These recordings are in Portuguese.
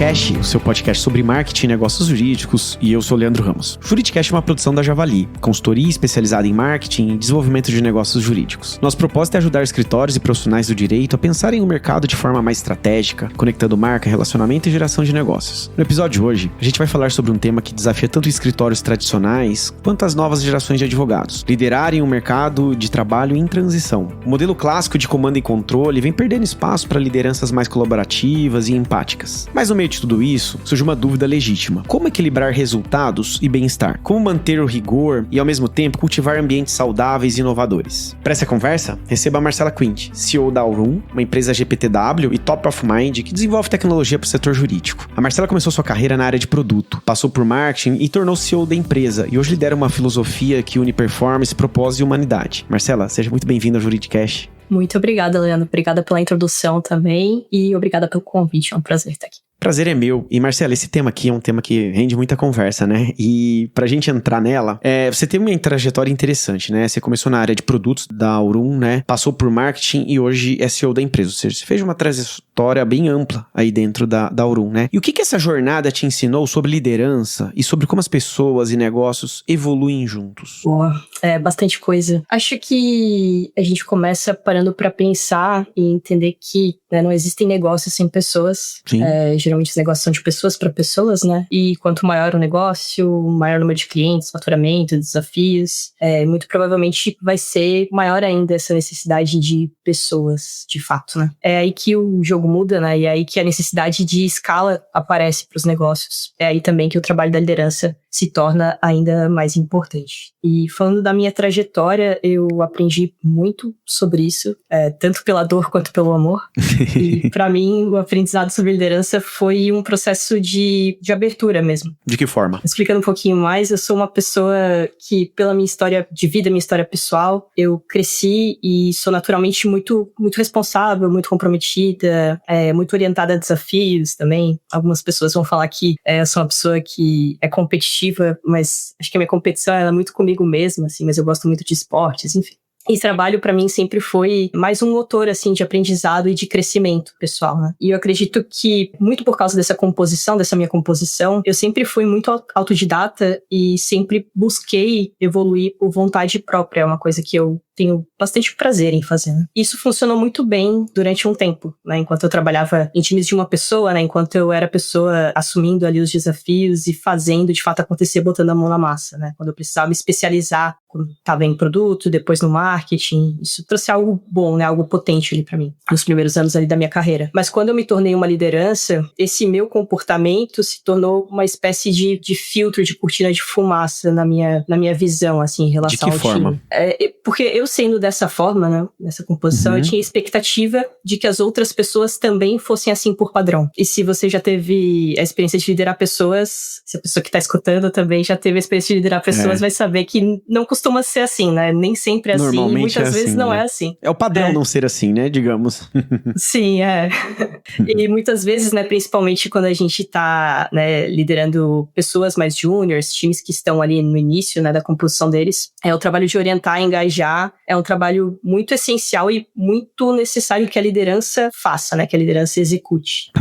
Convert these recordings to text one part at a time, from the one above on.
Juridicast, o seu podcast sobre marketing e negócios jurídicos, e eu sou o Leandro Ramos. O Juridicast é uma produção da Javali, consultoria especializada em marketing e desenvolvimento de negócios jurídicos. Nosso propósito é ajudar escritórios e profissionais do direito a pensarem o mercado de forma mais estratégica, conectando marca, relacionamento e geração de negócios. No episódio de hoje, a gente vai falar sobre um tema que desafia tanto escritórios tradicionais quanto as novas gerações de advogados: liderarem um mercado de trabalho em transição. O modelo clássico de comando e controle vem perdendo espaço para lideranças mais colaborativas e empáticas. Mas no meio de tudo isso, surge uma dúvida legítima: como equilibrar resultados e bem-estar? Como manter o rigor e, ao mesmo tempo, cultivar ambientes saudáveis e inovadores? Para essa conversa, receba a Marcela Quint, CEO da Aurum, uma empresa GPTW e top of mind que desenvolve tecnologia para o setor jurídico. A Marcela começou sua carreira na área de produto, passou por marketing e tornou-se CEO da empresa, e hoje lidera uma filosofia que une performance, propósito e humanidade. Marcela, seja muito bem-vinda ao Juridicast. Muito obrigada, Leandro. Obrigada pela introdução também e obrigada pelo convite. É um prazer estar aqui. Prazer é meu. E Marcela, esse tema aqui é um tema que rende muita conversa, né? E pra gente entrar nela, você teve uma trajetória interessante, né? Você começou na área de produtos da Aurum, né? Passou por marketing e hoje é CEO da empresa. Ou seja, você fez uma trajetória bem ampla aí dentro da Aurum, né? E o que essa jornada te ensinou sobre liderança e sobre como as pessoas e negócios evoluem juntos? Boa. Bastante coisa. Acho que a gente começa parando pra pensar e entender que não existem negócios sem pessoas. Sim. Geralmente os negócios são de pessoas para pessoas, né? E quanto maior o negócio, maior o número de clientes, faturamento, desafios, muito provavelmente vai ser maior ainda essa necessidade de pessoas, de fato, né? É aí que o jogo muda, né? E é aí que a necessidade de escala aparece para os negócios. É aí também que o trabalho da liderança se torna ainda mais importante. E falando da minha trajetória, eu aprendi muito sobre isso, tanto pela dor quanto pelo amor. E para mim, o aprendizado sobre liderança foi um processo de abertura mesmo. De que forma? Explicando um pouquinho mais, eu sou uma pessoa que, pela minha história de vida, minha história pessoal, eu cresci e sou naturalmente muito, muito responsável, muito comprometida, muito orientada a desafios também. Algumas pessoas vão falar que eu sou uma pessoa que é competitiva, mas acho que a minha competição ela é muito comigo mesma, assim, mas eu gosto muito de esportes, enfim. Esse trabalho, pra mim, sempre foi mais um motor, assim, de aprendizado e de crescimento pessoal, né? E eu acredito que, muito por causa dessa minha composição, eu sempre fui muito autodidata e sempre busquei evoluir por vontade própria. É uma coisa que eu tenho bastante prazer em fazer, né? Isso funcionou muito bem durante um tempo, né? Enquanto eu trabalhava em times de uma pessoa, né? Enquanto eu era pessoa assumindo ali os desafios e fazendo de fato acontecer, botando a mão na massa, né? Quando eu precisava me especializar, quando estava em produto, depois no marketing, isso trouxe algo bom, né? Algo potente ali pra mim, nos primeiros anos ali da minha carreira. Mas quando eu me tornei uma liderança, esse meu comportamento se tornou uma espécie de filtro, de cortina de fumaça na minha visão, assim, em relação ao time. De que forma? Porque eu sendo dessa forma, né, nessa composição, eu tinha expectativa de que as outras pessoas também fossem assim por padrão. E se você já teve a experiência de liderar pessoas, se a pessoa que tá escutando também já teve a experiência de liderar pessoas, vai saber que não costuma ser assim, né? Nem sempre é assim, e muitas vezes assim, não é assim. É o padrão não ser assim, né, digamos. Sim, E muitas vezes, né, principalmente quando a gente tá, né, liderando pessoas mais júniores, times que estão ali no início, né, da composição deles, o trabalho de orientar, engajar, é um trabalho muito essencial e muito necessário que a liderança faça, né? Que a liderança execute.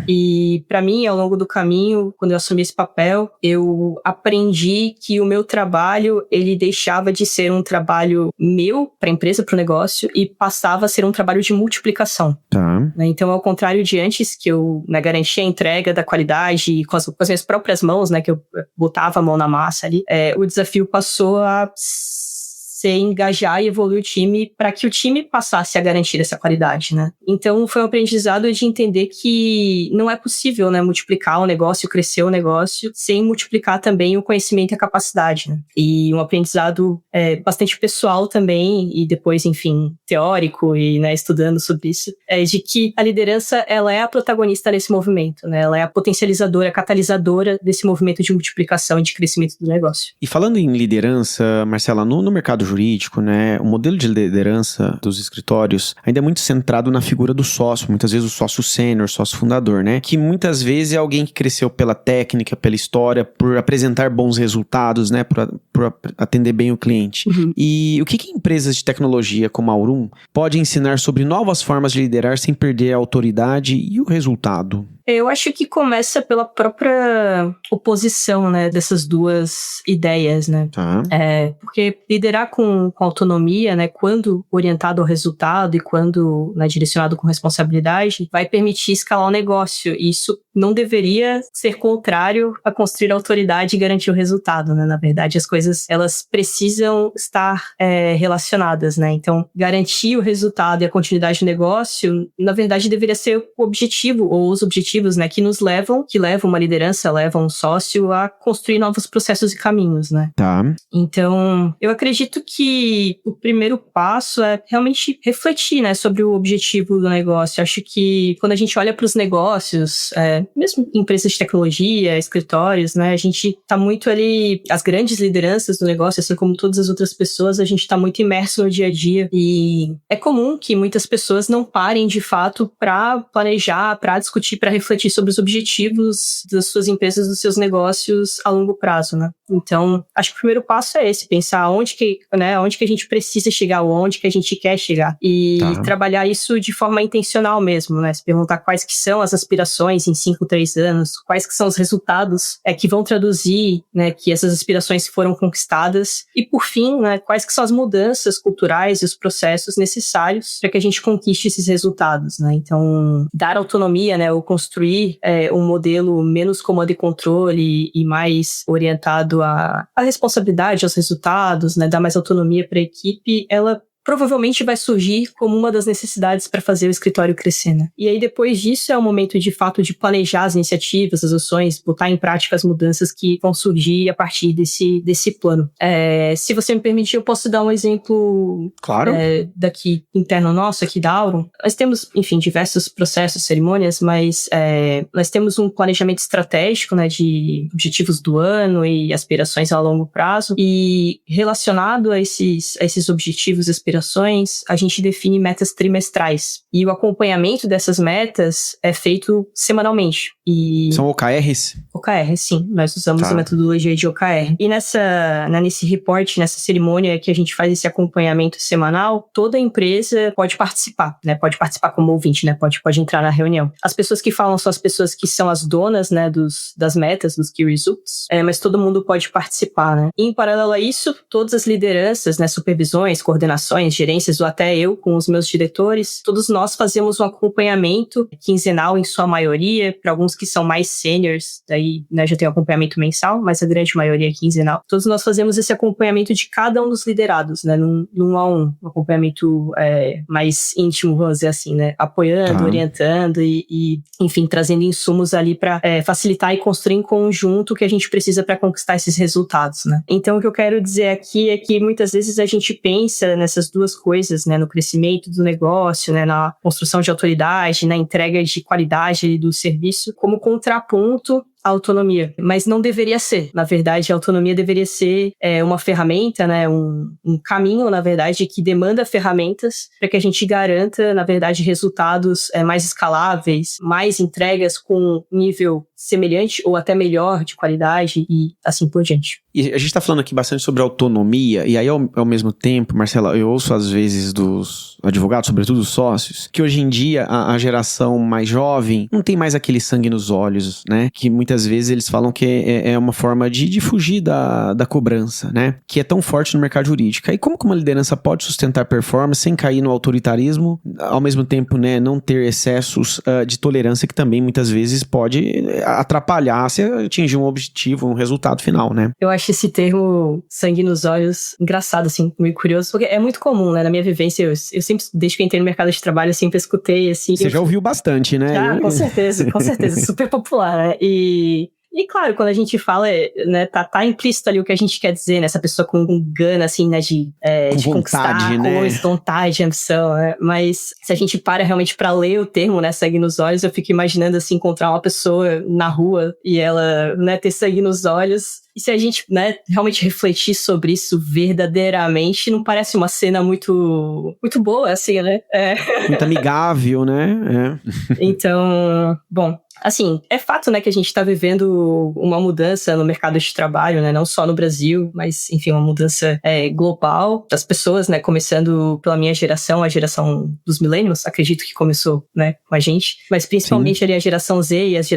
E pra mim, ao longo do caminho, quando eu assumi esse papel, eu aprendi que o meu trabalho, ele deixava de ser um trabalho meu pra empresa, pro negócio, e passava a ser um trabalho de multiplicação. Então, ao contrário de antes, que eu garantia a entrega da qualidade com as minhas próprias mãos, né? Que eu botava a mão na massa ali, o desafio passou a engajar e evoluir o time para que o time passasse a garantir essa qualidade, né? Então, foi um aprendizado de entender que não é possível, né, multiplicar o negócio, crescer o negócio, sem multiplicar também o conhecimento e a capacidade, né? E um aprendizado bastante pessoal também, e depois, enfim, teórico, e, né, estudando sobre isso, de que a liderança, ela é a protagonista nesse movimento, né? Ela é a potencializadora, a catalisadora desse movimento de multiplicação e de crescimento do negócio. E falando em liderança, Marcela, no mercado jurídico, né, o modelo de liderança dos escritórios ainda é muito centrado na figura do sócio, muitas vezes o sócio sênior, sócio fundador, né, que muitas vezes é alguém que cresceu pela técnica, pela história, por apresentar bons resultados, né, por atender bem o cliente. E o que empresas de tecnologia como a Aurum pode ensinar sobre novas formas de liderar sem perder a autoridade e o resultado? Eu acho que começa pela própria oposição, né, dessas duas ideias, né? Tá. Porque liderar com autonomia, né, quando orientado ao resultado e quando, né, direcionado com responsabilidade, vai permitir escalar o negócio. E isso não deveria ser contrário a construir autoridade e garantir o resultado, né? Na verdade, as coisas, elas precisam estar relacionadas, né? Então, garantir o resultado e a continuidade do negócio, na verdade, deveria ser o objetivo, ou os objetivos, né, que levam uma liderança, levam um sócio a construir novos processos e caminhos, né? Tá. Então, eu acredito que o primeiro passo é realmente refletir, né, sobre o objetivo do negócio. Acho que quando a gente olha para os negócios, mesmo empresas de tecnologia, escritórios, né, a gente tá muito ali, as grandes lideranças do negócio, assim como todas as outras pessoas, a gente tá muito imerso no dia a dia e é comum que muitas pessoas não parem de fato para planejar, para discutir, para refletir sobre os objetivos das suas empresas, dos seus negócios a longo prazo, né? Então, acho que o primeiro passo é esse, pensar onde que a gente precisa chegar, onde que a gente quer chegar e trabalhar isso de forma intencional mesmo, né? Se perguntar quais que são as aspirações em 5, 3 anos, quais que são os resultados que vão traduzir, né, que essas aspirações foram conquistadas e, por fim, né, quais que são as mudanças culturais e os processos necessários para que a gente conquiste esses resultados, né? Então, dar autonomia, né, ou construir um modelo menos comando e controle e mais orientado à responsabilidade, aos resultados, né, dar mais autonomia para a equipe, ela provavelmente vai surgir como uma das necessidades para fazer o escritório crescer, né? E aí, depois disso, é o momento, de fato, de planejar as iniciativas, as ações, botar em prática as mudanças que vão surgir a partir desse plano. Se você me permitir, eu posso dar um exemplo daqui interno nosso, aqui da Aurum. Nós temos, enfim, diversos processos, cerimônias, mas nós temos um planejamento estratégico, né, de objetivos do ano e aspirações a longo prazo. E relacionado a esses objetivos e a gente define metas trimestrais. E o acompanhamento dessas metas é feito semanalmente. São OKRs? OKR, sim. Nós usamos a metodologia de OKR. E nesse report, nessa cerimônia que a gente faz esse acompanhamento semanal, toda empresa pode participar, né? Pode participar como ouvinte, né? Pode entrar na reunião. As pessoas que falam são as pessoas que são as donas, né, das metas, dos key results, mas todo mundo pode participar, né? E, em paralelo a isso, todas as lideranças, né, supervisões, coordenações, gerências ou até eu com os meus diretores, todos nós fazemos um acompanhamento quinzenal em sua maioria, para alguns que são mais seniors, daí, né, já tem um acompanhamento mensal, mas a grande maioria é quinzenal. Todos nós fazemos esse acompanhamento de cada um dos liderados, né, num a um acompanhamento mais íntimo, vamos dizer assim, né, apoiando, orientando e enfim, trazendo insumos ali para facilitar e construir em conjunto o que a gente precisa para conquistar esses resultados, né. Então, o que eu quero dizer aqui é que muitas vezes a gente pensa nessas duas coisas, né, no crescimento do negócio, né, na construção de autoridade, na entrega de qualidade do serviço, como contraponto à autonomia, mas não deveria ser. Na verdade, a autonomia deveria ser uma ferramenta, né, um caminho, na verdade, que demanda ferramentas para que a gente garanta, na verdade, resultados mais escaláveis, mais entregas com nível semelhante ou até melhor de qualidade e assim por diante. E a gente está falando aqui bastante sobre autonomia, e aí ao mesmo tempo, Marcela, eu ouço às vezes dos advogados, sobretudo os sócios, que hoje em dia a geração mais jovem não tem mais aquele sangue nos olhos, né? Que muitas vezes eles falam que é uma forma de fugir da cobrança, né? Que é tão forte no mercado jurídico. E como que uma liderança pode sustentar performance sem cair no autoritarismo, ao mesmo tempo, né, não ter excessos de tolerância que também muitas vezes pode atrapalhar se atingir um objetivo, um resultado final, né? Eu acho esse termo sangue nos olhos engraçado, assim, meio curioso, porque é muito comum, né, na minha vivência, eu sempre, desde que eu entrei no mercado de trabalho, eu sempre escutei, assim... Você já ouviu bastante, né? Ah, com certeza, super popular, né, E claro, quando a gente fala, né, tá implícito ali o que a gente quer dizer, né, essa pessoa com gana, assim, né, de vontade, conquistar, né? com vontade, ambição, né, mas se a gente para realmente pra ler o termo, né, sangue nos olhos, eu fico imaginando, assim, encontrar uma pessoa na rua e ela, né, ter sangue nos olhos. E se a gente, né, realmente refletir sobre isso verdadeiramente, não parece uma cena muito boa, assim, né? Muito amigável, né? Então, bom, Assim, é fato, né, que a gente tá vivendo uma mudança no mercado de trabalho, né, não só no Brasil, mas, enfim, uma mudança global das pessoas, né, começando pela minha geração, a geração dos millennials, acredito que começou, né, com a gente, mas principalmente ali a geração Z e as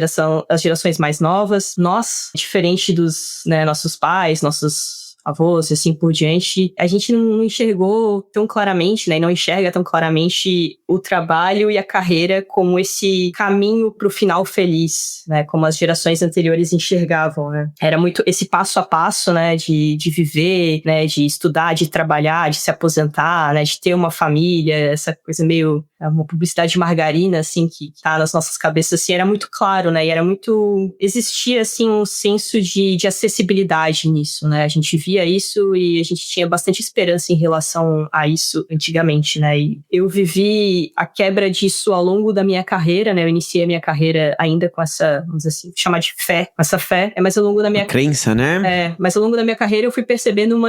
gerações mais novas. Nós, diferente dos, né, nossos pais, nossos avós e assim por diante, a gente não enxergou tão claramente, né, e não enxerga tão claramente o trabalho e a carreira como esse caminho pro final feliz, né, como as gerações anteriores enxergavam, né. Era muito esse passo a passo, né, de viver, né, de estudar, de trabalhar, de se aposentar, né, de ter uma família, essa coisa meio, uma publicidade de margarina, assim, que tá nas nossas cabeças, assim, era muito claro, né, e era muito, existia, assim, um senso de acessibilidade nisso, né, a gente via isso e a gente tinha bastante esperança em relação a isso antigamente, né, e eu vivi a quebra disso ao longo da minha carreira, né, eu iniciei a minha carreira ainda com essa, vamos dizer assim, chamar de fé, com essa fé, mas ao longo da minha... A crença, né? Mas ao longo da minha carreira eu fui percebendo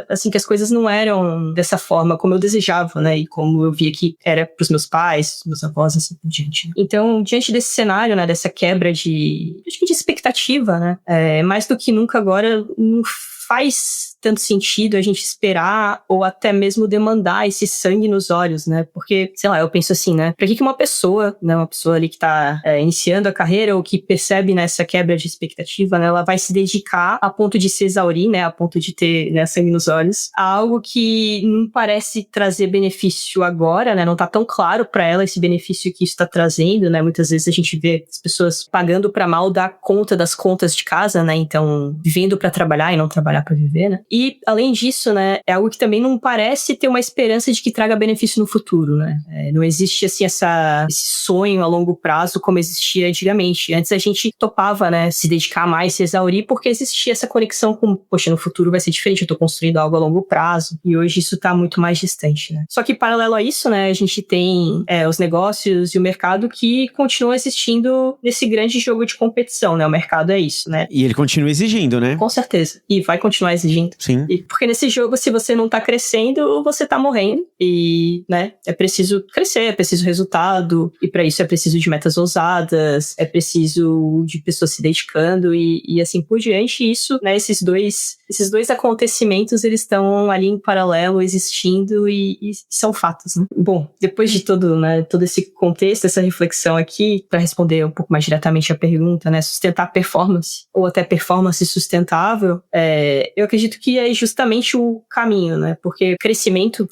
assim, que as coisas não eram dessa forma como eu desejava, né, e como eu via que era pros meus pais, meus avós, assim por diante. Então, diante desse cenário, né, dessa quebra acho que de expectativa, né, mais do que nunca agora, não faz tanto sentido a gente esperar ou até mesmo demandar esse sangue nos olhos, né? Porque, sei lá, eu penso assim, né? Pra que uma pessoa, né? Uma pessoa ali que tá iniciando a carreira ou que percebe nessa quebra de expectativa, né? Ela vai se dedicar a ponto de se exaurir, né? A ponto de ter, né, sangue nos olhos, a algo que não parece trazer benefício agora, né? Não tá tão claro pra ela esse benefício que isso tá trazendo, né? Muitas vezes a gente vê as pessoas pagando pra mal dar conta das contas de casa, né? Então, vivendo pra trabalhar e não trabalhar pra viver, né? E, além disso, né, é algo que também não parece ter uma esperança de que traga benefício no futuro, né? Não existe, assim, esse sonho a longo prazo como existia antigamente. Antes a gente topava, né, se dedicar mais, se exaurir, porque existia essa conexão com, poxa, no futuro vai ser diferente, eu tô construindo algo a longo prazo. E hoje isso tá muito mais distante, né? Só que, paralelo a isso, né, a gente tem os negócios e o mercado que continuam existindo nesse grande jogo de competição, né? O mercado é isso, né? E ele continua exigindo, né? Com certeza. E vai continuar exigindo. Sim. Porque nesse jogo, se você não tá crescendo, você tá morrendo. E, né, é preciso crescer, é preciso resultado. E pra isso é preciso de metas ousadas, é preciso de pessoas se dedicando e assim por diante. Isso, né, esses dois acontecimentos, eles estão ali em paralelo, existindo e são fatos, né? Bom, depois de todo esse contexto, essa reflexão aqui, pra responder um pouco mais diretamente a pergunta, né, sustentar performance, ou até performance sustentável, eu acredito que é justamente o caminho, né? Porque crescimento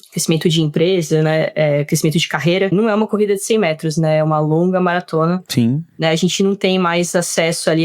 de empresa, né? Crescimento de carreira, não é uma corrida de 100 metros, né? É uma longa maratona. Sim. Né? A gente não tem mais acesso ali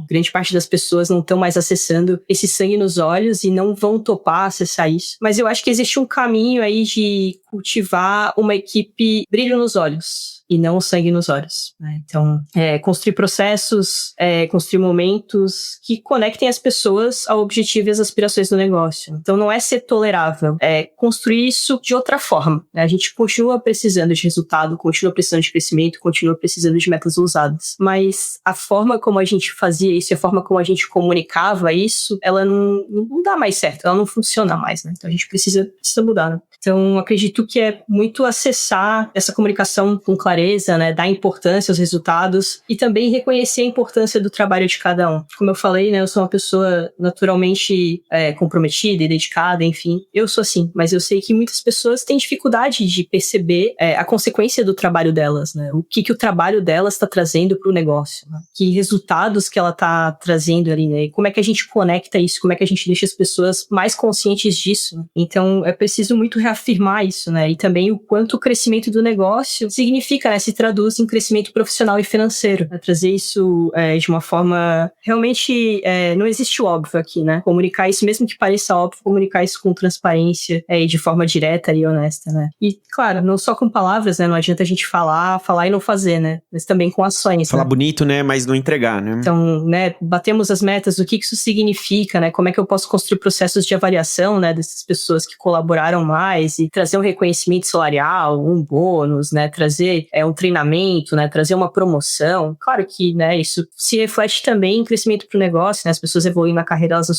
grande parte das pessoas não estão mais acessando esse sangue nos olhos e não vão topar acessar isso. Mas eu acho que existe um caminho aí de cultivar uma equipe brilho nos olhos e não sangue nos olhos, né? Então, construir processos, construir momentos que conectem as pessoas ao objetivo e às aspirações do negócio. Então, não é ser tolerável, é construir isso de outra forma, né? A gente continua precisando de resultado, continua precisando de crescimento, continua precisando de metas ousadas, mas a forma como a gente fazia isso, a forma como a gente comunicava isso, ela não dá mais certo, ela não funciona mais, né? Então, a gente precisa mudar, né? Então, acredito que é muito acessar essa comunicação com clareza, né? Dar importância aos resultados e também reconhecer a importância do trabalho de cada um. Como eu falei, né? Eu sou uma pessoa naturalmente comprometida e dedicada, enfim. Eu sou assim, mas eu sei que muitas pessoas têm dificuldade de perceber a consequência do trabalho delas, né? O que o trabalho delas está trazendo para o negócio, né? Que resultados que ela está trazendo ali, né? E como é que a gente conecta isso? Como é que a gente deixa as pessoas mais conscientes disso? Né? Então, é preciso muito reafirmar isso, né? E também o quanto o crescimento do negócio significa, né? Se traduz em crescimento profissional e financeiro. Né? Trazer isso de uma forma... Realmente, não existe o óbvio aqui, né? Comunicar isso, mesmo que pareça óbvio, comunicar isso com transparência e de forma direta e honesta, né? E, claro, não só com palavras, né? Não adianta a gente falar e não fazer, né? Mas também com ações, falar né? bonito, né? Mas não entregar, né? Então, né? Batemos as metas, o que isso significa, né? Como é que eu posso construir processos de avaliação, né? Dessas pessoas que colaboraram mais e trazer um reconhecimento salarial, um bônus, né? Trazer um treinamento, né, trazer uma promoção. Claro que, né, isso se reflete também em crescimento para o negócio, né, as pessoas evoluem na carreira, elas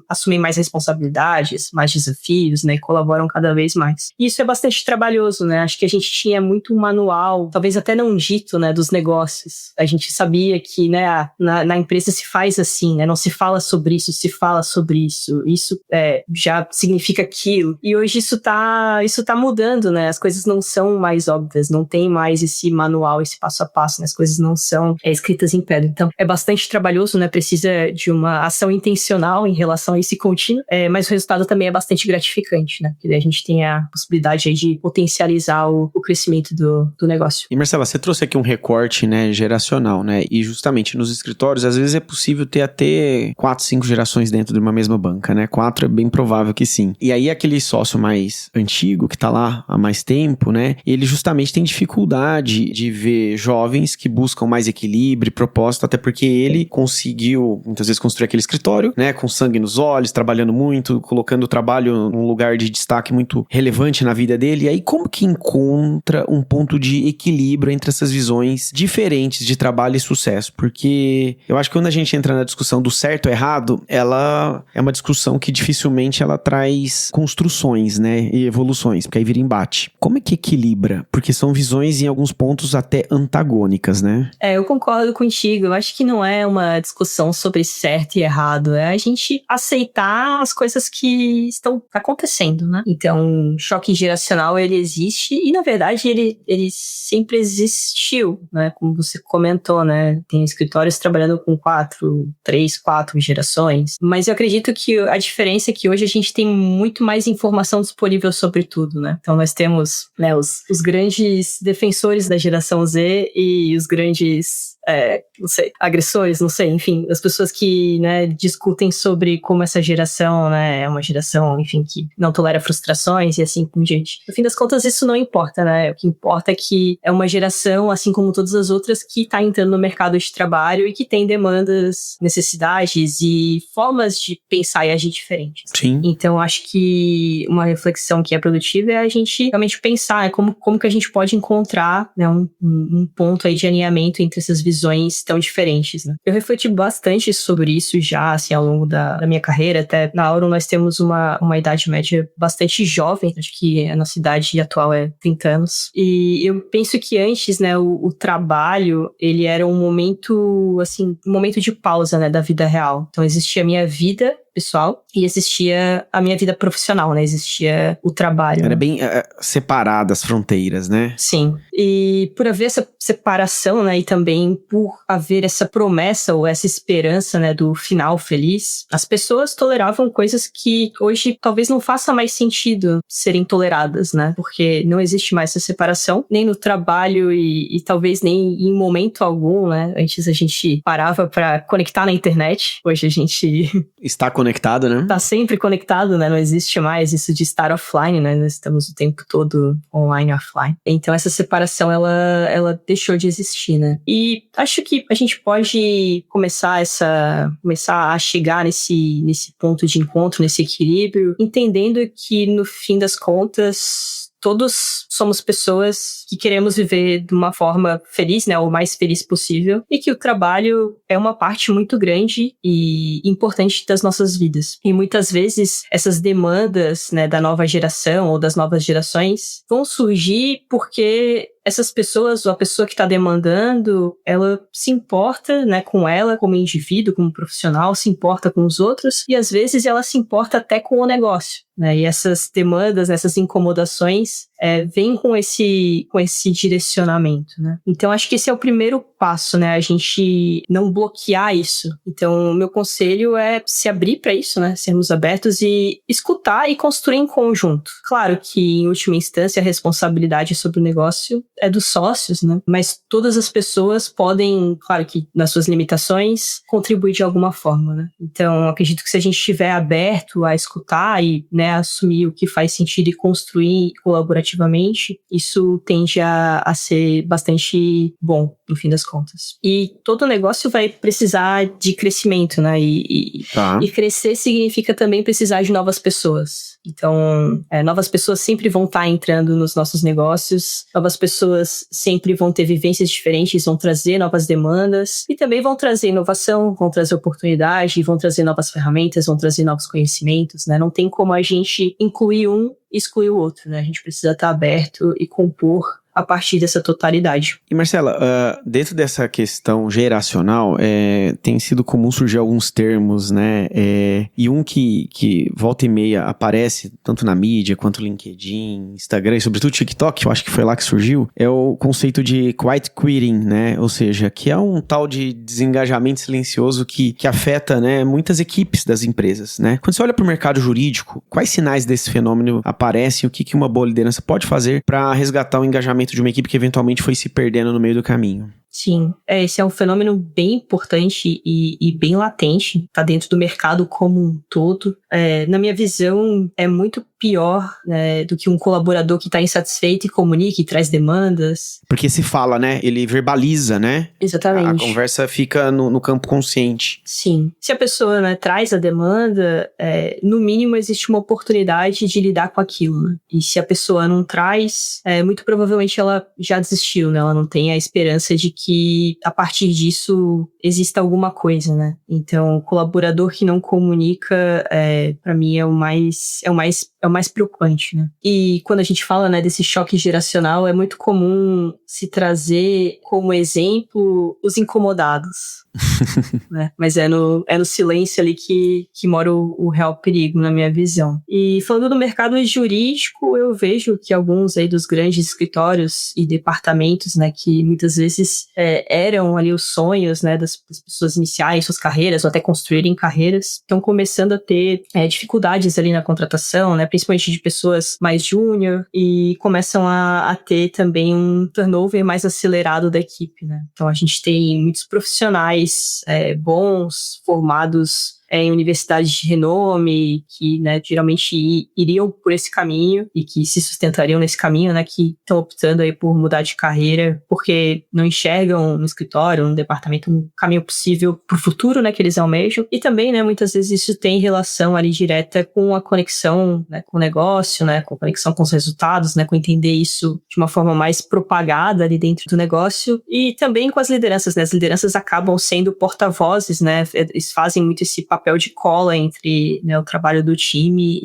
assumem mais responsabilidades, mais desafios, né, e colaboram cada vez mais. E isso é bastante trabalhoso, né, acho que a gente tinha muito um manual, talvez até não dito, né, dos negócios. A gente sabia que, né, na empresa se faz assim, né, não se fala sobre isso, se fala sobre isso, isso já significa aquilo. E hoje isso tá mudando, né, as coisas não são mais óbvias, não tem mais esse manual, esse passo a passo, né, as coisas não são escritas em pedra. Então, é bastante trabalhoso, né, precisa de uma ação intencional em relação a esse contínuo, mas o resultado também é bastante gratificante, né, porque daí a gente tem a possibilidade aí de potencializar o crescimento do negócio. E Marcela, você trouxe aqui um recorte, né, geracional, né, e justamente nos escritórios, às vezes é possível ter até 4, 5 gerações dentro de uma mesma banca, né, 4 é bem provável que sim. E aí aquele sócio mais antigo, que tá lá há mais tempo, né, ele justamente tem dificuldade de ver jovens que buscam mais equilíbrio e propósito, até porque ele conseguiu, muitas vezes, construir aquele escritório, né, com sangue nos olhos, trabalhando muito, colocando o trabalho num lugar de destaque muito relevante na vida dele. E aí como que encontra um ponto de equilíbrio entre essas visões diferentes de trabalho e sucesso? Porque eu acho que quando a gente entra na discussão do certo ou errado, ela é uma discussão que dificilmente ela traz construções, né, e evoluções, porque aí vira embate. Como é que equilibra? Porque são visões em alguns pontos até antagônicas, né? Eu concordo contigo. Eu acho que não é uma discussão sobre certo e errado. É a gente aceitar as coisas que estão acontecendo, né? Então, choque geracional, ele existe e, na verdade, ele sempre existiu, né? Como você comentou, né? Tem escritórios trabalhando com 3, 4 gerações. Mas eu acredito que a diferença é que hoje a gente tem muito mais informação disponível sobre tudo, né? Então, nós temos, né, os grandes defensores da geração Z e os grandes, não sei, agressores, não sei, enfim, as pessoas que, né, discutem sobre como essa geração, né, é uma geração, enfim, que não tolera frustrações e assim por diante. No fim das contas, isso não importa, né? O que importa é que é uma geração, assim como todas as outras, que está entrando no mercado de trabalho e que tem demandas, necessidades e formas de pensar e agir diferentes. Sim. Então, acho que uma reflexão que é produtiva é a gente realmente pensar como que a gente pode encontrar, né, um ponto aí de alinhamento entre essas visões tão diferentes, né? Eu refleti bastante sobre isso já, assim, ao longo da minha carreira. Até na Aurum nós temos uma idade média bastante jovem, acho que a nossa idade atual é 30 anos. E eu penso que antes, né, o trabalho, ele era um momento, assim, um momento de pausa, né, da vida real. Então existia a minha vida pessoal e existia a minha vida profissional, né? Existia o trabalho. Era bem separada as fronteiras, né? Sim. E por haver essa separação, né? E também por haver essa promessa ou essa esperança, né? Do final feliz, as pessoas toleravam coisas que hoje talvez não faça mais sentido serem toleradas, né? Porque não existe mais essa separação, nem no trabalho e talvez nem em momento algum, né? Antes a gente parava pra conectar na internet, hoje a gente está conectado, né? Tá sempre conectado, né? Não existe mais isso de estar offline, né? Nós estamos o tempo todo online e offline. Então essa separação, ela deixou de existir, né? E acho que a gente pode começar a chegar nesse ponto de encontro, nesse equilíbrio, entendendo que no fim das contas todos somos pessoas que queremos viver de uma forma feliz, né, o mais feliz possível, e que o trabalho é uma parte muito grande e importante das nossas vidas. E muitas vezes essas demandas, né, da nova geração ou das novas gerações vão surgir porque essas pessoas, ou a pessoa que está demandando, ela se importa, né, com ela como indivíduo, como profissional, se importa com os outros, e às vezes ela se importa até com o negócio, né, e essas demandas, essas incomodações vêm com esse direcionamento, né. Então acho que esse é o primeiro passo, né, a gente não bloquear isso. Então o meu conselho é se abrir para isso, né, sermos abertos e escutar e construir em conjunto. Claro que em última instância a responsabilidade sobre o negócio é dos sócios, né? Mas todas as pessoas podem, claro que nas suas limitações, contribuir de alguma forma, né? Então, acredito que se a gente estiver aberto a escutar e, né, assumir o que faz sentido e construir colaborativamente, isso tende a ser bastante bom, no fim das contas. E todo negócio vai precisar de crescimento, né? E crescer significa também precisar de novas pessoas. Então, novas pessoas sempre vão estar entrando nos nossos negócios, novas pessoas sempre vão ter vivências diferentes, vão trazer novas demandas e também vão trazer inovação, vão trazer oportunidade, vão trazer novas ferramentas, vão trazer novos conhecimentos, né? Não tem como a gente incluir um e excluir o outro, né? A gente precisa estar aberto e compor a partir dessa totalidade. E Marcela, dentro dessa questão geracional, tem sido comum surgir alguns termos, né? E um que volta e meia aparece, tanto na mídia, quanto LinkedIn, Instagram e sobretudo TikTok, eu acho que foi lá que surgiu, é o conceito de quiet quitting, né? Ou seja, que é um tal de desengajamento silencioso que afeta, né, muitas equipes das empresas, né? Quando você olha para o mercado jurídico, quais sinais desse fenômeno aparecem? O que uma boa liderança pode fazer para resgatar o engajamento de uma equipe que eventualmente foi se perdendo no meio do caminho? Sim, esse é um fenômeno bem importante e bem latente, tá dentro do mercado como um todo. Na minha visão, é muito pior, né, do que um colaborador que está insatisfeito e comunica e traz demandas. Porque se fala, né? Ele verbaliza, né? Exatamente. A conversa fica no campo consciente. Sim. Se a pessoa, né, traz a demanda, no mínimo existe uma oportunidade de lidar com aquilo, né? E se a pessoa não traz, muito provavelmente ela já desistiu, né? Ela não tem a esperança de que a partir disso exista alguma coisa, né? Então, o colaborador que não comunica, para mim, é o mais preocupante, né? E quando a gente fala, né, desse choque geracional, é muito comum se trazer como exemplo os incomodados. Né? Mas é no silêncio ali que mora o real perigo, na minha visão. E falando do mercado jurídico, eu vejo que alguns aí dos grandes escritórios e departamentos, né, que muitas vezes eram ali os sonhos, né, das pessoas iniciarem suas carreiras ou até construírem carreiras, estão começando a ter dificuldades ali na contratação, né, principalmente de pessoas mais júnior, e começam a ter também um turnover mais acelerado da equipe, né? Então a gente tem muitos profissionais bons, formados em universidades de renome, que, né, geralmente iriam por esse caminho e que se sustentariam nesse caminho, né, que estão optando aí por mudar de carreira porque não enxergam no escritório, no departamento, um caminho possível para o futuro, né, que eles almejam. E também, né, muitas vezes isso tem relação ali direta com a conexão, né, com o negócio, né, com a conexão com os resultados, né, com entender isso de uma forma mais propagada ali dentro do negócio e também com as lideranças, né, as lideranças acabam sendo porta-vozes, né, eles fazem muito esse papel de cola entre, né, o trabalho do time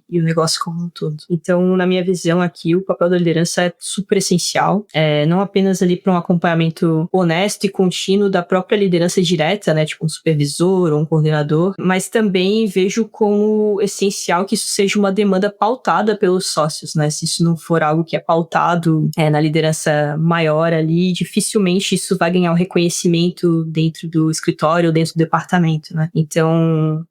e o negócio como um todo. Então, na minha visão aqui, o papel da liderança é super essencial, não apenas ali para um acompanhamento honesto e contínuo da própria liderança direta, né, tipo um supervisor ou um coordenador, mas também vejo como essencial que isso seja uma demanda pautada pelos sócios, né, se isso não for algo que é pautado na liderança maior ali, dificilmente isso vai ganhar um reconhecimento dentro do escritório ou dentro do departamento, né. Então,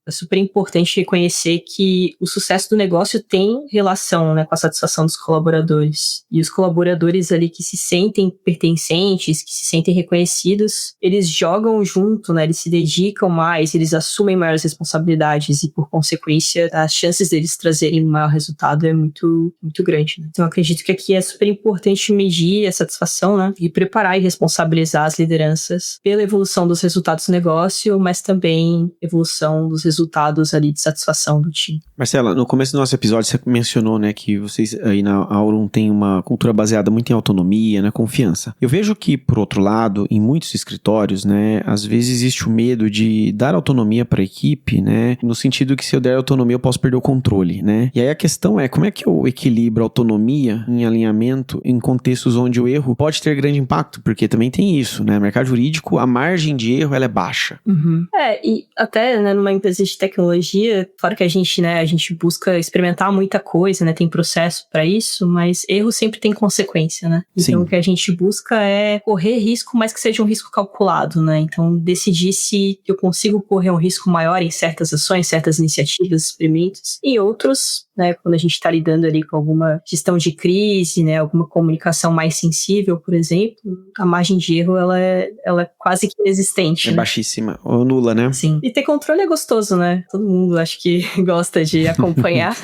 é super importante reconhecer que o sucesso do negócio tem relação, né, com a satisfação dos colaboradores. E os colaboradores ali que se sentem pertencentes, que se sentem reconhecidos, eles jogam junto, né, eles se dedicam mais, eles assumem maiores responsabilidades e, por consequência, as chances deles trazerem um maior resultado é muito, muito grande, né? Então, eu acredito que aqui é super importante medir a satisfação, né, e preparar e responsabilizar as lideranças pela evolução dos resultados do negócio, mas também evolução dos resultados ali de satisfação do time. Marcela, no começo do nosso episódio você mencionou, né, que vocês aí na Aurum têm uma cultura baseada muito em autonomia, na confiança. Eu vejo que, por outro lado, em muitos escritórios, né, às vezes existe o medo de dar autonomia para a equipe, né, no sentido que se eu der autonomia eu posso perder o controle, né? E aí a questão é, como é que eu equilibro a autonomia em alinhamento em contextos onde o erro pode ter grande impacto? Porque também tem isso, né? No mercado jurídico, a margem de erro ela é baixa. Uhum. E até, né, numa empresa de tecnologia, fora que a gente busca experimentar muita coisa, né, tem processo para isso, mas erro sempre tem consequência, né? Então, sim, o que a gente busca é correr risco, mas que seja um risco calculado, né? Então, decidir se eu consigo correr um risco maior em certas ações, certas iniciativas, experimentos, e outros, né, quando a gente está lidando ali com alguma gestão de crise, né, alguma comunicação mais sensível, por exemplo, a margem de erro, ela é quase que inexistente. É, né, baixíssima, ou nula, né? Sim. E ter controle é gostoso, né? Todo mundo acho que gosta de acompanhar,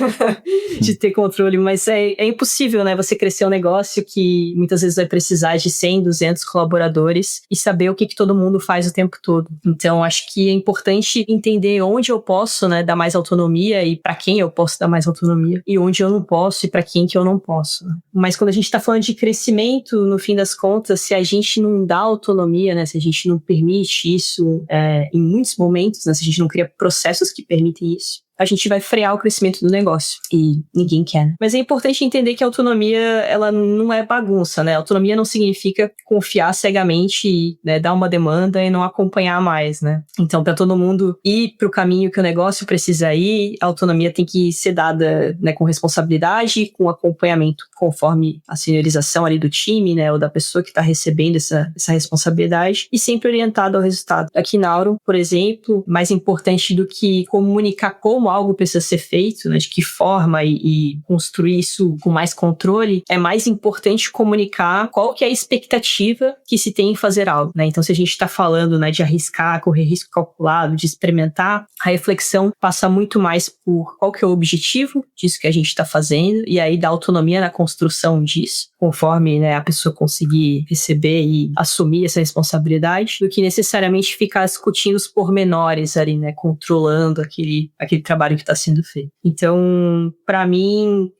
de ter controle, mas é impossível, né? Você crescer um negócio que muitas vezes vai precisar de 100, 200 colaboradores e saber o que todo mundo faz o tempo todo. Então, acho que é importante entender onde eu posso, né, dar mais autonomia e para quem eu posso dar mais autonomia e onde eu não posso e para quem que eu não posso. Né? Mas quando a gente tá falando de crescimento, no fim das contas, se a gente não dá autonomia, né, se a gente não permite isso em muitos momentos, né, se a gente não cria processos que permitem isso, a gente vai frear o crescimento do negócio. E ninguém quer, né? Mas é importante entender que a autonomia, ela não é bagunça, né? Autonomia não significa confiar cegamente e, né, dar uma demanda e não acompanhar mais, né? Então, para todo mundo ir pro caminho que o negócio precisa ir, a autonomia tem que ser dada, né, com responsabilidade, com acompanhamento, conforme a seniorização ali do time, né, ou da pessoa que tá recebendo essa responsabilidade, e sempre orientado ao resultado. Aqui na Aurum, por exemplo, mais importante do que comunicar como algo precisa ser feito, né, de que forma e construir isso com mais controle, é mais importante comunicar qual que é a expectativa que se tem em fazer algo, né? Então, se a gente está falando, né, de arriscar, correr risco calculado, de experimentar, a reflexão passa muito mais por qual que é o objetivo disso que a gente está fazendo e aí dá autonomia na construção disso, conforme, né, a pessoa conseguir receber e assumir essa responsabilidade, do que necessariamente ficar discutindo os pormenores ali, né, controlando aquele trabalho que está sendo feito. Então, para mim,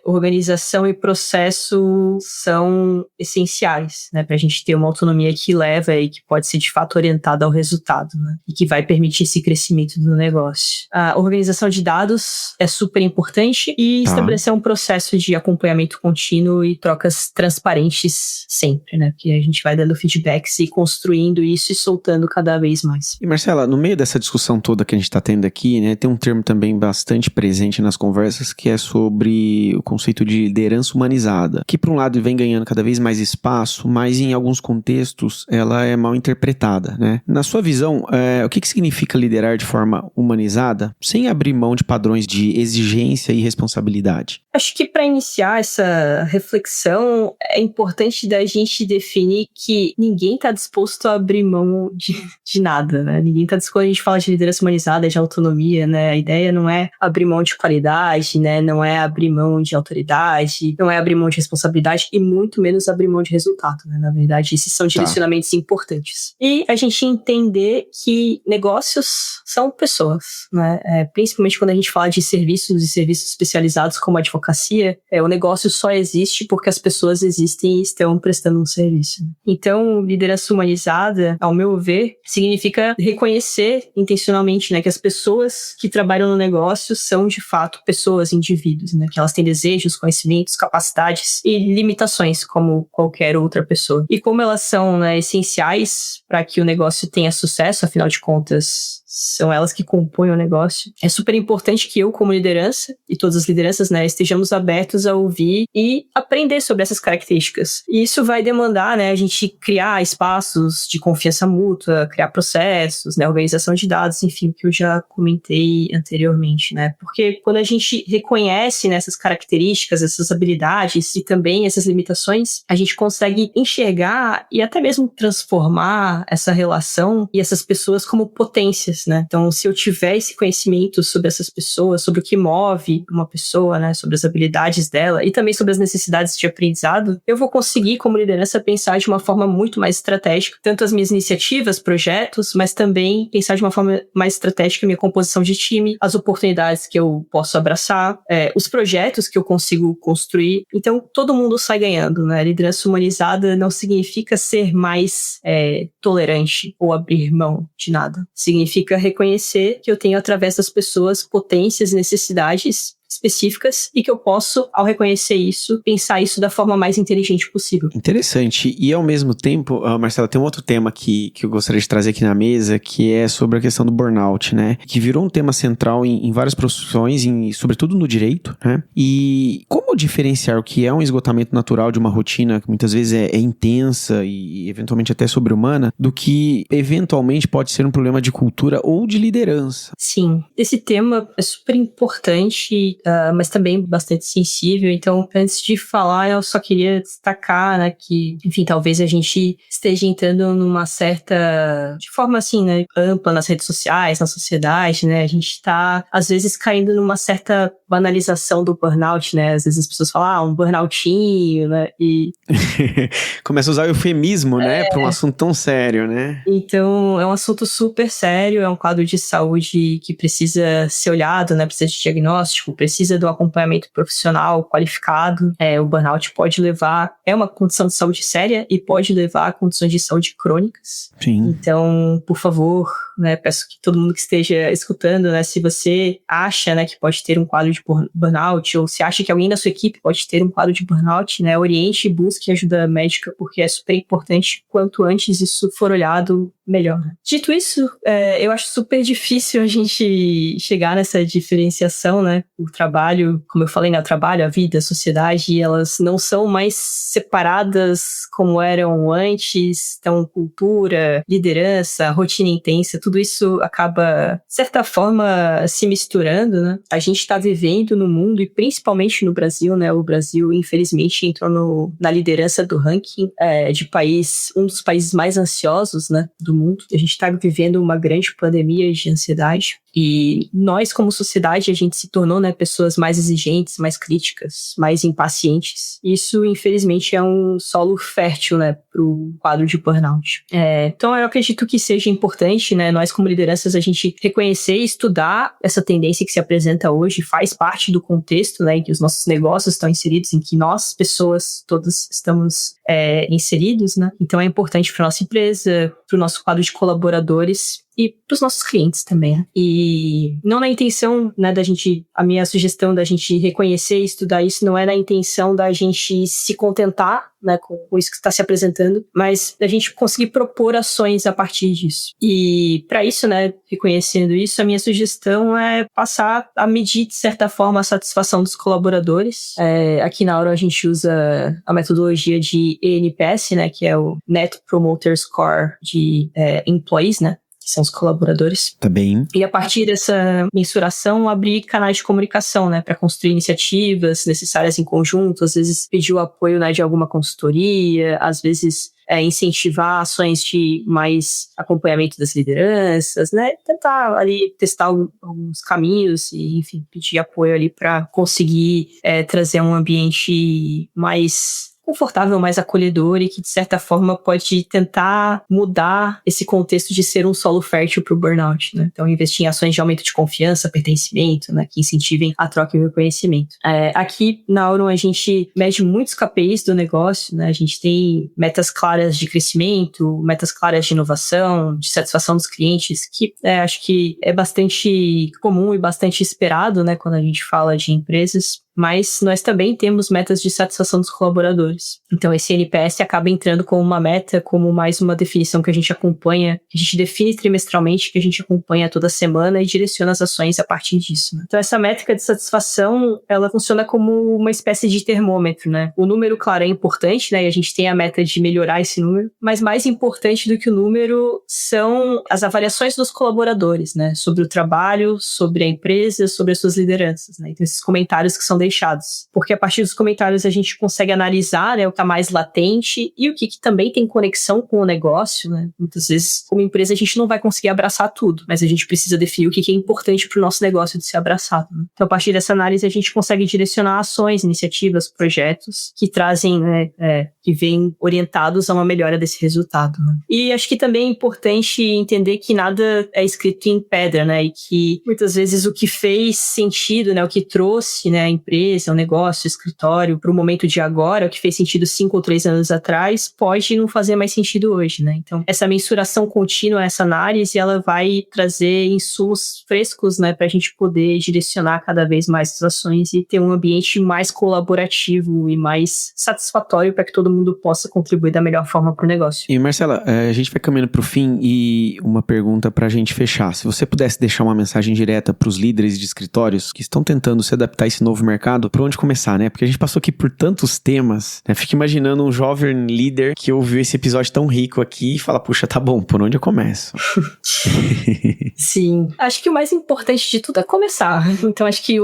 organização e processo são essenciais, né, para a gente ter uma autonomia que leva e que pode ser de fato orientada ao resultado, né, e que vai permitir esse crescimento do negócio. A organização de dados é super importante e estabelecer um processo de acompanhamento contínuo e trocas transparentes sempre, né, porque a gente vai dando feedbacks e construindo isso e soltando cada vez mais. E Marcela, no meio dessa discussão toda que a gente está tendo aqui, né, tem um termo também bastante presente nas conversas que é sobre o conceito de liderança humanizada, que por um lado vem ganhando cada vez mais espaço, mas em alguns contextos ela é mal interpretada, né? Na sua visão, o que significa liderar de forma humanizada, sem abrir mão de padrões de exigência e responsabilidade? Acho que para iniciar essa reflexão é importante da gente definir que ninguém está disposto a abrir mão de nada, né? Ninguém está disposto, quando a gente fala de liderança humanizada, de autonomia, né? A ideia não é abrir mão de qualidade, né? Não é abrir mão de autoridade, não é abrir mão de responsabilidade e muito menos abrir mão de resultado, né? Na verdade, esses são direcionamentos importantes. E a gente entender que negócios são pessoas, né? Principalmente quando a gente fala de serviços e serviços especializados como a advocacia, o negócio só existe porque as pessoas existem e estão prestando um serviço. Então, liderança humanizada, ao meu ver, significa reconhecer intencionalmente, né, que as pessoas que trabalham no negócio são, de fato, pessoas, indivíduos, né, que elas têm desejos, conhecimentos, capacidades e limitações como qualquer outra pessoa. E como elas são, né, essenciais para que o negócio tenha sucesso, afinal de contas, são elas que compõem o negócio. É super importante que eu, como liderança, e todas as lideranças, né, estejamos abertos a ouvir e aprender sobre essas características. E isso vai demandar, né, a gente criar espaços de confiança mútua, criar processos, né, organização de dados, enfim, que eu já comentei anteriormente, né, porque quando a gente reconhece, né, essas características, essas habilidades e também essas limitações, a gente consegue enxergar e até mesmo transformar essa relação e essas pessoas como potências, né? Então, se eu tiver esse conhecimento sobre essas pessoas, sobre o que move uma pessoa, né, sobre as habilidades dela e também sobre as necessidades de aprendizado, eu vou conseguir, como liderança, pensar de uma forma muito mais estratégica, tanto as minhas iniciativas, projetos, mas também pensar de uma forma mais estratégica a minha composição de time, as oportunidades que eu posso abraçar, os projetos que eu consigo construir. Então, todo mundo sai ganhando, né? Liderança humanizada não significa ser mais tolerante ou abrir mão de nada. Significa reconhecer que eu tenho, através das pessoas, potências e necessidades específicas e que eu posso, ao reconhecer isso, pensar isso da forma mais inteligente possível. Interessante. E ao mesmo tempo, Marcela, tem um outro tema que eu gostaria de trazer aqui na mesa, que é sobre a questão do burnout, né? Que virou um tema central em várias profissões, sobretudo no direito, né? E como como diferenciar o que é um esgotamento natural de uma rotina que muitas vezes é intensa e eventualmente até sobre-humana, do que eventualmente pode ser um problema de cultura ou de liderança? Sim, esse tema é super importante, mas também bastante sensível. Então, antes de falar, eu só queria destacar, né, que, enfim, talvez a gente esteja entrando numa certa, de forma assim, né, ampla nas redes sociais, na sociedade, né, a gente tá, às vezes, caindo numa certa banalização do burnout, né, às vezes as pessoas falam, um burnoutinho, né, e... Começa a usar o eufemismo, né, para um assunto tão sério, né? Então, é um assunto super sério, é um quadro de saúde que precisa ser olhado, né? Precisa de diagnóstico, precisa do acompanhamento profissional qualificado. O burnout pode levar... É uma condição de saúde séria e pode levar a condições de saúde crônicas. Sim. Então, por favor, né? Peço que todo mundo que esteja escutando, né? Se você acha, né, que pode ter um quadro de burnout, ou se acha que alguém da sua equipe pode ter um quadro de burnout, né? Oriente e busque ajuda médica, porque é super importante. Quanto antes isso for olhado, melhor. Dito isso, eu acho super difícil a gente chegar nessa diferenciação, né? O trabalho, como eu falei, né? O trabalho, a vida, a sociedade, elas não são mais separadas como eram antes. Então, cultura, liderança, rotina intensa, tudo isso acaba, de certa forma, se misturando, né? A gente está vivendo no mundo, e principalmente no Brasil, né? O Brasil, infelizmente, entrou na liderança do ranking de país, um dos países mais ansiosos, né, do mundo. A gente está vivendo uma grande pandemia de ansiedade. E nós, como sociedade, a gente se tornou, né, pessoas mais exigentes, mais críticas, mais impacientes. Isso, infelizmente, é um solo fértil, né, para o quadro de burnout. Então, eu acredito que seja importante, né, nós como lideranças, a gente reconhecer e estudar essa tendência que se apresenta hoje, faz parte do contexto, né, em que os nossos negócios estão inseridos, em que nós, pessoas, todas estamos inseridos, né. Então, é importante para nossa empresa, para o nosso quadro de colaboradores e para os nossos clientes também, né? E não na intenção, né, a minha sugestão da gente reconhecer e estudar isso não é na intenção da gente se contentar, né, com isso que está se apresentando, mas da gente conseguir propor ações a partir disso. E para isso, né, reconhecendo isso, a minha sugestão é passar a medir, de certa forma, a satisfação dos colaboradores. Aqui na Aurum a gente usa a metodologia de ENPS, né, que é o Net Promoter Score de employees, né, que são os colaboradores. Tá bem. E a partir dessa mensuração, abrir canais de comunicação, né, para construir iniciativas necessárias em conjunto, às vezes pedir o apoio, né, de alguma consultoria, às vezes incentivar ações de mais acompanhamento das lideranças, né, tentar ali testar alguns caminhos e, enfim, pedir apoio ali para conseguir trazer um ambiente mais confortável, mais acolhedor e que, de certa forma, pode tentar mudar esse contexto de ser um solo fértil para o burnout, né? Então, investir em ações de aumento de confiança, pertencimento, né? Que incentivem a troca e o reconhecimento. Aqui, na Aurum, a gente mede muitos KPIs do negócio, né? A gente tem metas claras de crescimento, metas claras de inovação, de satisfação dos clientes, que acho que é bastante comum e bastante esperado, né? Quando a gente fala de empresas. Mas nós também temos metas de satisfação dos colaboradores. Então, esse NPS acaba entrando como uma meta, como mais uma definição que a gente acompanha, que a gente define trimestralmente, que a gente acompanha toda semana e direciona as ações a partir disso, né? Então, essa métrica de satisfação, ela funciona como uma espécie de termômetro, né? O número, claro, é importante, né? E a gente tem a meta de melhorar esse número, mas mais importante do que o número são as avaliações dos colaboradores, né? Sobre o trabalho, sobre a empresa, sobre as suas lideranças, né? Então, esses comentários que são deixados. Porque a partir dos comentários a gente consegue analisar, né, o que está mais latente e o que também tem conexão com o negócio, né? Muitas vezes, como empresa, a gente não vai conseguir abraçar tudo, mas a gente precisa definir o que é importante para o nosso negócio de ser abraçado, né? Então, a partir dessa análise, a gente consegue direcionar ações, iniciativas, projetos que trazem, né, que vêm orientados a uma melhora desse resultado, né? E acho que também é importante entender que nada é escrito em pedra, né? E que muitas vezes o que fez sentido, né, o que trouxe, né, a empresa, o negócio, o escritório para o momento de agora, o que fez sentido 5 ou 3 anos atrás, pode não fazer mais sentido hoje, né? Então, essa mensuração contínua, essa análise, ela vai trazer insumos frescos, né, para a gente poder direcionar cada vez mais as ações e ter um ambiente mais colaborativo e mais satisfatório para que todo mundo mundo possa contribuir da melhor forma para o negócio. E Marcela, a gente vai caminhando para o fim e uma pergunta para a gente fechar. Se você pudesse deixar uma mensagem direta para os líderes de escritórios que estão tentando se adaptar a esse novo mercado, por onde começar, né? Porque a gente passou aqui por tantos temas, né? Fico imaginando um jovem líder que ouviu esse episódio tão rico aqui e fala, puxa, tá bom, por onde eu começo? Sim. Acho que o mais importante de tudo é começar. Então acho que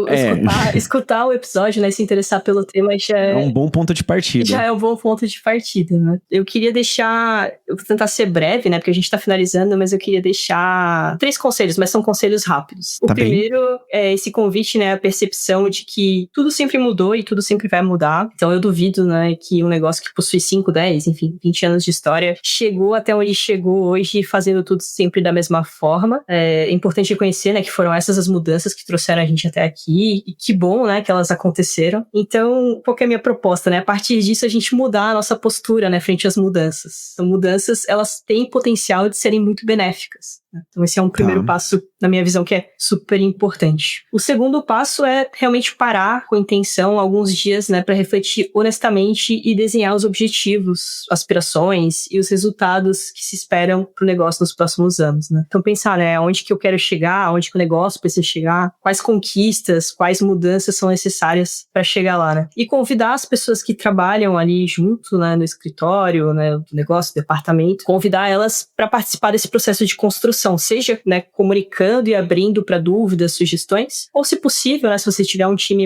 escutar o episódio, né, se interessar pelo tema já é um bom ponto de partida. Já é um bom ponto de partida, né? Eu queria deixar, eu vou tentar ser breve, né, porque a gente tá finalizando, mas eu queria deixar 3 conselhos, mas são conselhos rápidos. O primeiro é esse convite, né, a percepção de que tudo sempre mudou e tudo sempre vai mudar. Então eu duvido, né, que um negócio que possui 5, 10, enfim, 20 anos de história chegou até onde chegou hoje fazendo tudo sempre da mesma forma. É importante reconhecer, né, que foram essas as mudanças que trouxeram a gente até aqui e que bom, né, que elas aconteceram. Então, qual que é a minha proposta, né? A partir disso, a gente mudar a nossa postura, né, frente às mudanças. Então, mudanças, elas têm potencial de serem muito benéficas. Então, esse é um primeiro passo, na minha visão, que é super importante. O segundo passo é realmente parar com intenção alguns dias, né, para refletir honestamente e desenhar os objetivos, aspirações e os resultados que se esperam para o negócio nos próximos anos, né? Então, pensar, né, onde que eu quero chegar, onde que o negócio precisa chegar, quais conquistas, quais mudanças são necessárias para chegar lá, né? E convidar as pessoas que trabalham ali junto, né, no escritório, né, do negócio, do departamento, convidar elas para participar desse processo de construção, seja, né, comunicando e abrindo para dúvidas, sugestões, ou se possível, né, se você tiver um time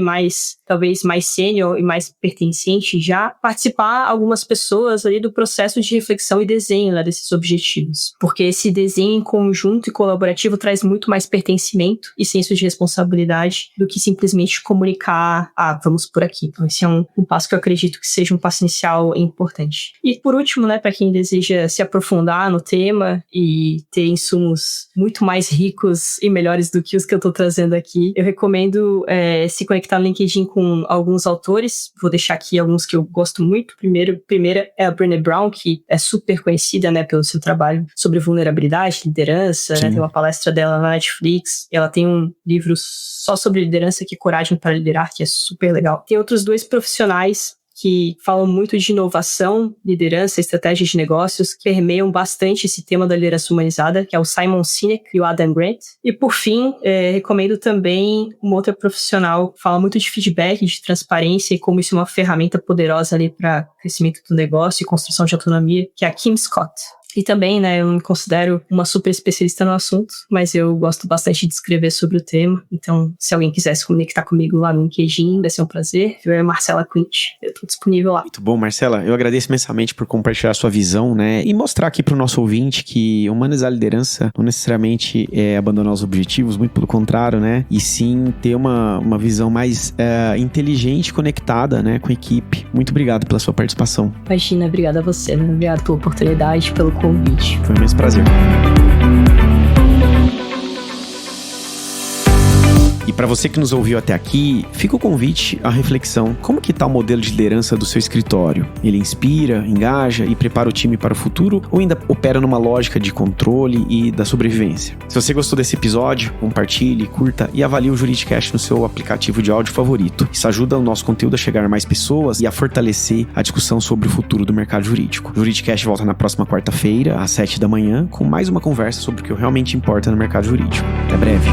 talvez mais sênior e mais pertencente, já participar algumas pessoas ali do processo de reflexão e desenho, né, desses objetivos. Porque esse desenho em conjunto e colaborativo traz muito mais pertencimento e senso de responsabilidade do que simplesmente comunicar, vamos por aqui. Então esse é um passo que eu acredito que seja um passo inicial importante. E por último, né, para quem deseja se aprofundar no tema e ter insumos muito mais ricos e melhores do que os que eu tô trazendo aqui, eu recomendo se conectar no LinkedIn com alguns autores. Vou deixar aqui alguns que eu gosto muito. Primeira é a Brené Brown, que é super conhecida, né, pelo seu trabalho sobre vulnerabilidade, liderança, né, tem uma palestra dela na Netflix. Ela tem um livro só sobre liderança, que é Coragem para Liderar, que é super legal. Tem outros 2 profissionais que falam muito de inovação, liderança, estratégias de negócios, que permeiam bastante esse tema da liderança humanizada, que é o Simon Sinek e o Adam Grant. E por fim, recomendo também uma outra profissional que fala muito de feedback, de transparência e como isso é uma ferramenta poderosa ali para crescimento do negócio e construção de autonomia, que é a Kim Scott. E também, né, eu não me considero uma super especialista no assunto, mas eu gosto bastante de escrever sobre o tema. Então, se alguém quiser se conectar comigo lá no LinkedIn, vai ser um prazer. Eu é Marcela Quint, eu tô disponível lá. Muito bom, Marcela. Eu agradeço imensamente por compartilhar a sua visão, né, e mostrar aqui pro nosso ouvinte que humanizar a liderança não necessariamente é abandonar os objetivos, muito pelo contrário, né, e sim ter uma visão mais inteligente, conectada, né, com a equipe. Muito obrigado pela sua participação. Imagina, obrigada a você, né? Obrigado pela oportunidade, pelo convite. Foi um imenso prazer. E para você que nos ouviu até aqui, fica o convite à reflexão. Como que tá o modelo de liderança do seu escritório? Ele inspira, engaja e prepara o time para o futuro ou ainda opera numa lógica de controle e da sobrevivência? Se você gostou desse episódio, compartilhe, curta e avalie o Juridicast no seu aplicativo de áudio favorito. Isso ajuda o nosso conteúdo a chegar a mais pessoas e a fortalecer a discussão sobre o futuro do mercado jurídico. O Juridicast volta na próxima quarta-feira, às 7 da manhã, com mais uma conversa sobre o que realmente importa no mercado jurídico. Até breve.